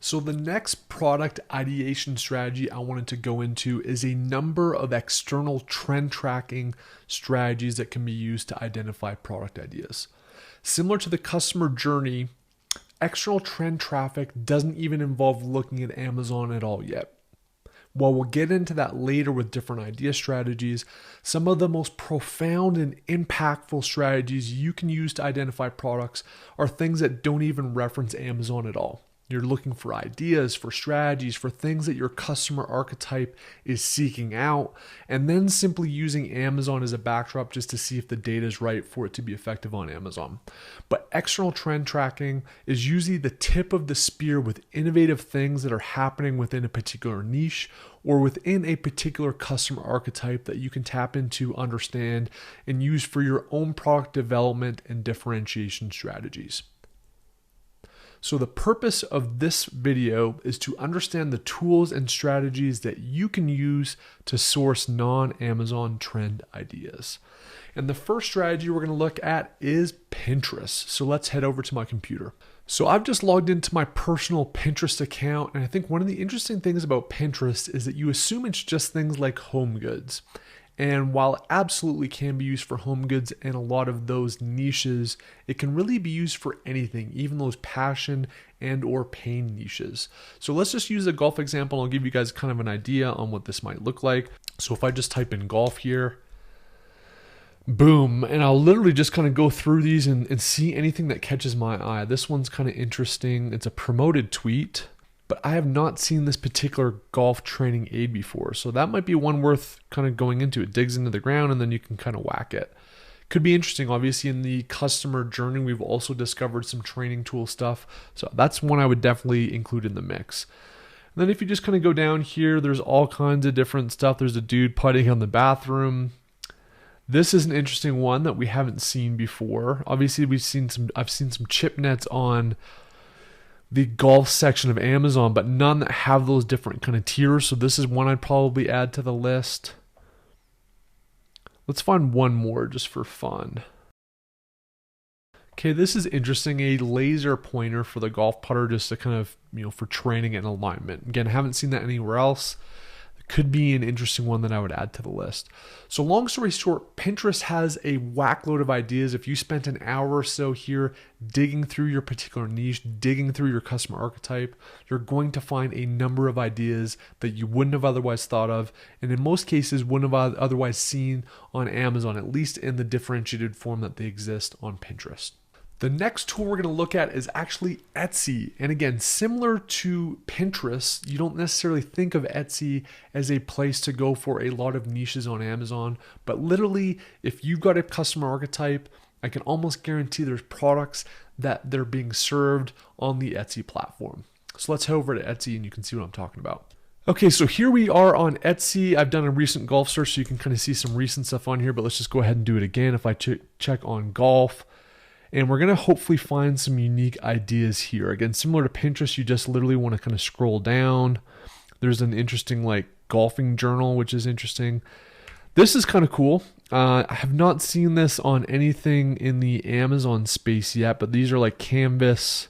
So the next product ideation strategy I wanted to go into is a number of external trend tracking strategies that can be used to identify product ideas. Similar to the customer journey, external trend traffic doesn't even involve looking at Amazon at all yet. While we'll get into that later with different idea strategies, some of the most profound and impactful strategies you can use to identify products are things that don't even reference Amazon at all. You're looking for ideas, for strategies, for things that your customer archetype is seeking out, and then simply using Amazon as a backdrop just to see if the data is right for it to be effective on Amazon. But external trend tracking is usually the tip of the spear with innovative things that are happening within a particular niche or within a particular customer archetype that you can tap into, understand, and use for your own product development and differentiation strategies. So the purpose of this video is to understand the tools and strategies that you can use to source non-Amazon trend ideas. And the first strategy we're going to look at is Pinterest. So let's head over to my computer. So I've just logged into my personal Pinterest account, and I think one of the interesting things about Pinterest is that you assume it's just things like home goods. And while it absolutely can be used for home goods and a lot of those niches, it can really be used for anything, even those passion and or pain niches. So let's just use a golf example. I'll give you guys kind of an idea on what this might look like. So if I just type in golf here, boom, and I'll literally just kind of go through these and see anything that catches my eye. This one's kind of interesting. It's a promoted tweet, but I have not seen this particular golf training aid before. So that might be one worth kind of going into. It digs into the ground and then you can kind of whack it. Could be interesting. Obviously in the customer journey, we've also discovered some training tool stuff. So that's one I would definitely include in the mix. And then if you just kind of go down here, there's all kinds of different stuff. There's a dude putting on the bathroom. This is an interesting one that we haven't seen before. Obviously I've seen some chip nets on the golf section of Amazon, but none that have those different kind of tiers. So this is one I'd probably add to the list. Let's find one more just for fun. Okay, this is interesting. A laser pointer for the golf putter just to kind of, for training and alignment. Again, I haven't seen that anywhere else. Could be an interesting one that I would add to the list. So long story short, Pinterest has a whack load of ideas. If you spent an hour or so here digging through your particular niche, digging through your customer archetype, you're going to find a number of ideas that you wouldn't have otherwise thought of, and in most cases wouldn't have otherwise seen on Amazon, at least in the differentiated form that they exist on Pinterest. The next tool we're going to look at is actually Etsy. And again, similar to Pinterest, you don't necessarily think of Etsy as a place to go for a lot of niches on Amazon. But literally, if you've got a customer archetype, I can almost guarantee there's products that they're being served on the Etsy platform. So let's head over to Etsy and you can see what I'm talking about. Okay, so here we are on Etsy. I've done a recent golf search so you can kind of see some recent stuff on here, but let's just go ahead and do it again. If I check on golf, and we're going to hopefully find some unique ideas here. Again, similar to Pinterest, you just literally want to kind of scroll down. There's an interesting golfing journal, which is interesting. This is kind of cool. I have not seen this on anything in the Amazon space yet, but these are like canvas,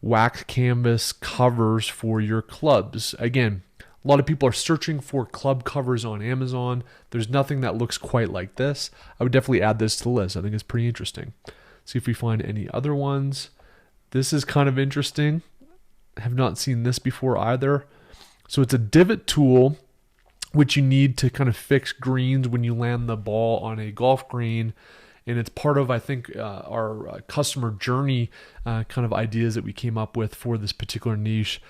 wax canvas covers for your clubs. Again, a lot of people are searching for club covers on Amazon. There's nothing that looks quite like this. I would definitely add this to the list. I think it's pretty interesting. See if we find any other ones. This is kind of interesting. I have not seen this before either. So it's a divot tool, which you need to kind of fix greens when you land the ball on a golf green. And it's part of, I think, our customer journey kind of ideas that we came up with for this particular niche.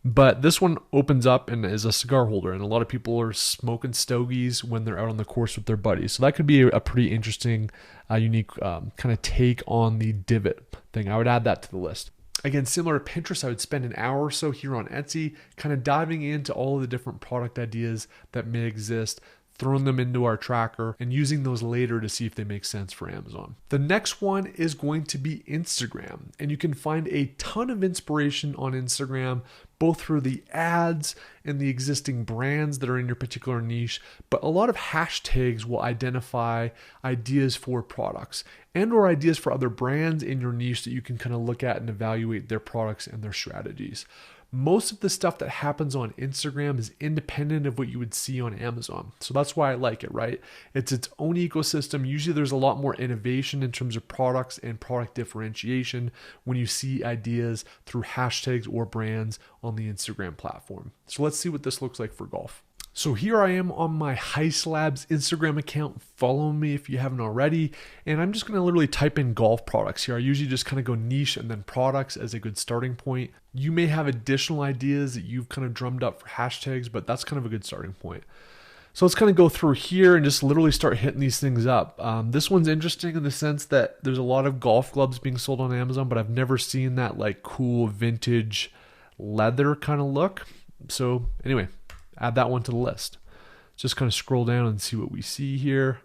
But this one opens up and is a cigar holder, and a lot of people are smoking stogies when they're out on the course with their buddies. So that could be a pretty interesting, unique kind of take on the divot thing. I would add that to the list. Again, similar to Pinterest, I would spend an hour or so here on Etsy, kind of diving into all of the different product ideas that may exist, throwing them into our tracker, and using those later to see if they make sense for Amazon. The next one is going to be Instagram, and you can find a ton of inspiration on Instagram, both through the ads and the existing brands that are in your particular niche, but a lot of hashtags will identify ideas for products and or ideas for other brands in your niche that you can kind of look at and evaluate their products and their strategies. Most of the stuff that happens on Instagram is independent of what you would see on Amazon. So that's why I like it, right? It's its own ecosystem. Usually there's a lot more innovation in terms of products and product differentiation when you see ideas through hashtags or brands on the Instagram platform. So let's see what this looks like for golf. So here I am on my Heist Labs Instagram account. Follow me if you haven't already. And I'm just going to literally type in golf products here. I usually just kind of go niche and then products as a good starting point. You may have additional ideas that you've kind of drummed up for hashtags, but that's kind of a good starting point. So let's kind of go through here and just literally start hitting these things up. This one's interesting in the sense that there's a lot of golf gloves being sold on Amazon, but I've never seen that like cool vintage leather kind of look. So anyway, add that one to the list. Just kind of scroll down and see what we see here.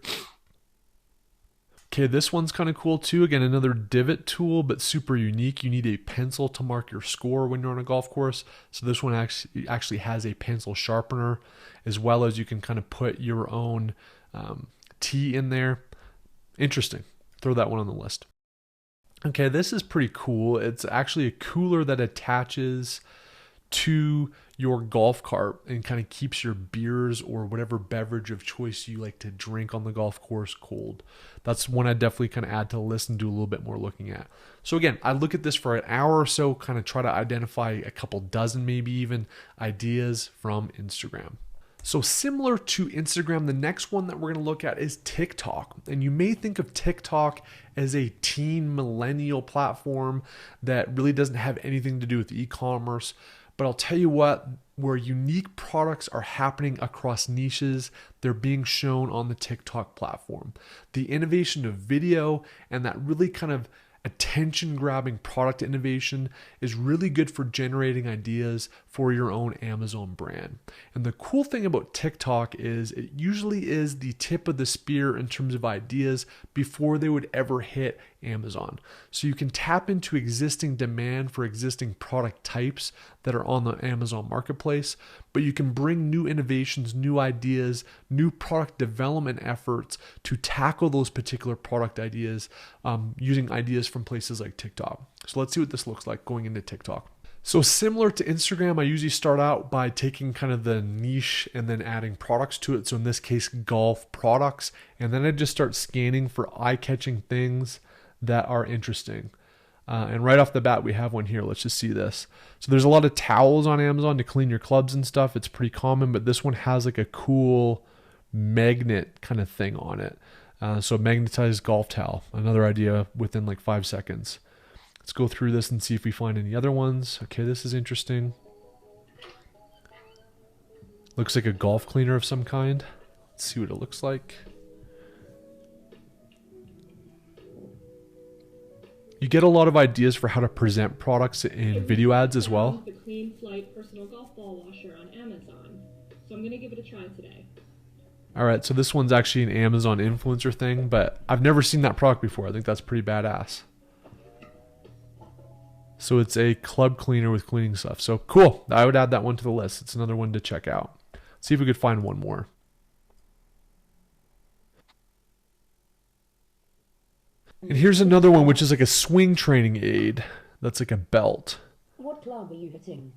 Okay, this one's kind of cool too. Again, another divot tool, but super unique. You need a pencil to mark your score when you're on a golf course. So this one actually has a pencil sharpener, as well as you can kind of put your own tee in there. Interesting. Throw that one on the list. Okay, this is pretty cool. It's actually a cooler that attaches to your golf cart and kind of keeps your beers or whatever beverage of choice you like to drink on the golf course cold. That's one I definitely kind of add to the list and do a little bit more looking at. So again, I look at this for an hour or so, kind of try to identify a couple dozen, maybe even ideas from Instagram. So similar to Instagram, the next one that we're going to look at is TikTok. And you may think of TikTok as a teen millennial platform that really doesn't have anything to do with e-commerce. But I'll tell you what, where unique products are happening across niches, they're being shown on the TikTok platform. The innovation of video and that really kind of attention-grabbing product innovation is really good for generating ideas for your own Amazon brand. And the cool thing about TikTok is it usually is the tip of the spear in terms of ideas before they would ever hit Amazon. So you can tap into existing demand for existing product types that are on the Amazon marketplace, but you can bring new innovations, new ideas, new product development efforts to tackle those particular product ideas using ideas from places like TikTok. So let's see what this looks like going into TikTok. So similar to Instagram, I usually start out by taking kind of the niche and then adding products to it. So in this case, golf products. And then I just start scanning for eye-catching things that are interesting. And right off the bat, we have one here. Let's just see this. So there's a lot of towels on Amazon to clean your clubs and stuff. It's pretty common, but this one has like a cool magnet kind of thing on it. So magnetized golf towel, another idea within like 5 seconds. Let's go through this and see if we find any other ones. Okay, this is interesting. Looks like a golf cleaner of some kind. Let's see what it looks like. You get a lot of ideas for how to present products in video ads as well. The Clean Flight personal golf ball washer on Amazon. So I'm going to give it a try today. All right, so this one's actually an Amazon influencer thing, but I've never seen that product before. I think that's pretty badass. So it's a club cleaner with cleaning stuff. So cool. I would add that one to the list. It's another one to check out. See if we could find one more. And here's another one, which is like a swing training aid. That's like a belt. What club are you hitting?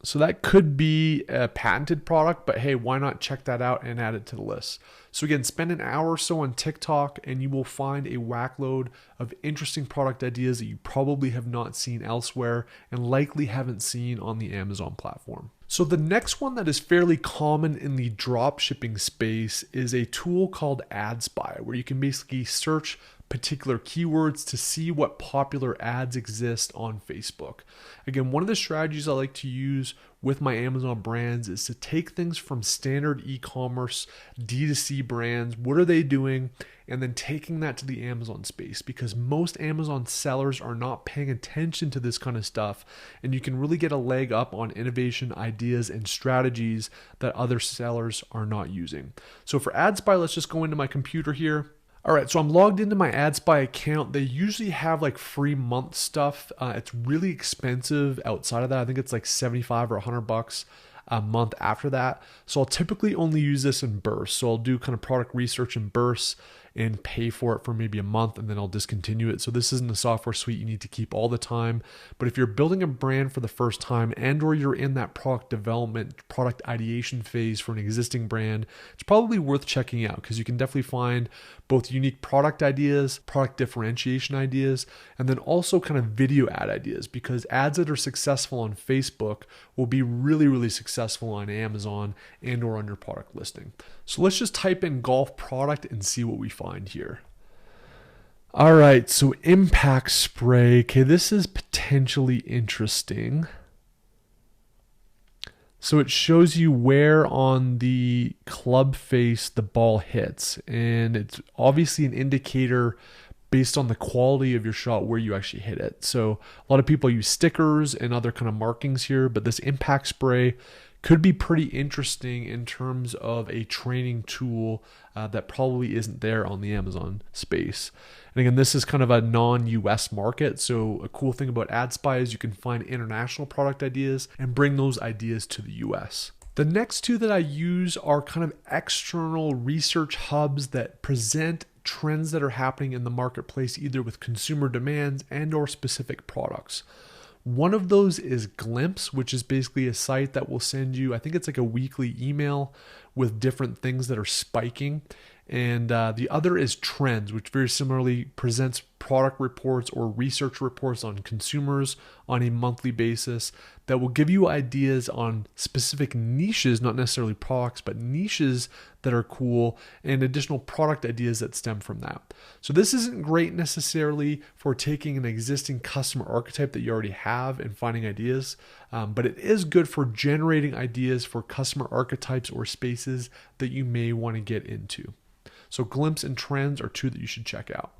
So that could be a patented product, but hey, why not check that out and add it to the list? So again, spend an hour or so on TikTok and you will find a whack load of interesting product ideas that you probably have not seen elsewhere and likely haven't seen on the Amazon platform. So the next one that is fairly common in the drop shipping space is a tool called AdSpy, where you can basically search particular keywords to see what popular ads exist on Facebook. Again, one of the strategies I like to use with my Amazon brands is to take things from standard e-commerce D2C brands, what are they doing, and then taking that to the Amazon space, because most Amazon sellers are not paying attention to this kind of stuff, and you can really get a leg up on innovation ideas and strategies that other sellers are not using. So for AdSpy, let's just go into my computer here. All right, so I'm logged into my AdSpy account. They usually have like free month stuff. It's really expensive outside of that. I think it's like 75 or $100 a month after that. So I'll typically only use this in bursts. So I'll do kind of product research in bursts and pay for it for maybe a month, and then I'll discontinue it. So this isn't a software suite you need to keep all the time. But if you're building a brand for the first time and or you're in that product development, product ideation phase for an existing brand, it's probably worth checking out because you can definitely find both unique product ideas, product differentiation ideas, and then also kind of video ad ideas, because ads that are successful on Facebook will be really, really successful on Amazon and or on your product listing. So let's just type in golf product and see what we find here. All right, so impact spray. Okay, this is potentially interesting. So it shows you where on the club face the ball hits, and it's obviously an indicator based on the quality of your shot where you actually hit it. So a lot of people use stickers and other kind of markings here, but this impact spray could be pretty interesting in terms of a training tool that probably isn't there on the Amazon space. And again, this is kind of a non-US market. So a cool thing about AdSpy is you can find international product ideas and bring those ideas to the US. The next two that I use are kind of external research hubs that present trends that are happening in the marketplace, either with consumer demands and or specific products. One of those is Glimpse, which is basically a site that will send you, I think it's like a weekly email with different things that are spiking. And the other is Trends, which very similarly presents product reports or research reports on consumers on a monthly basis that will give you ideas on specific niches, not necessarily products, but niches that are cool and additional product ideas that stem from that. So this isn't great necessarily for taking an existing customer archetype that you already have and finding ideas, but it is good for generating ideas for customer archetypes or spaces that you may want to get into. So Glimpse and Trends are two that you should check out.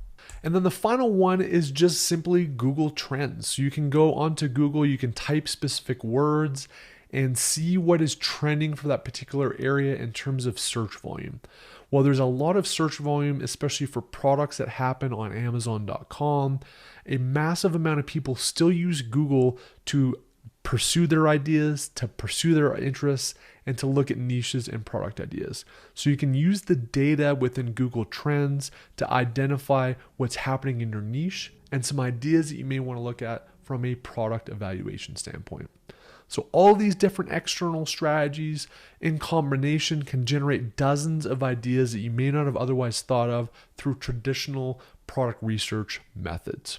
And then the final one is just simply Google Trends. So you can go onto Google, you can type specific words and see what is trending for that particular area in terms of search volume. Well, there's a lot of search volume, especially for products that happen on Amazon.com. A massive amount of people still use Google to pursue their ideas, to pursue their interests, and to look at niches and product ideas. So you can use the data within Google Trends to identify what's happening in your niche and some ideas that you may want to look at from a product evaluation standpoint. So all these different external strategies in combination can generate dozens of ideas that you may not have otherwise thought of through traditional product research methods.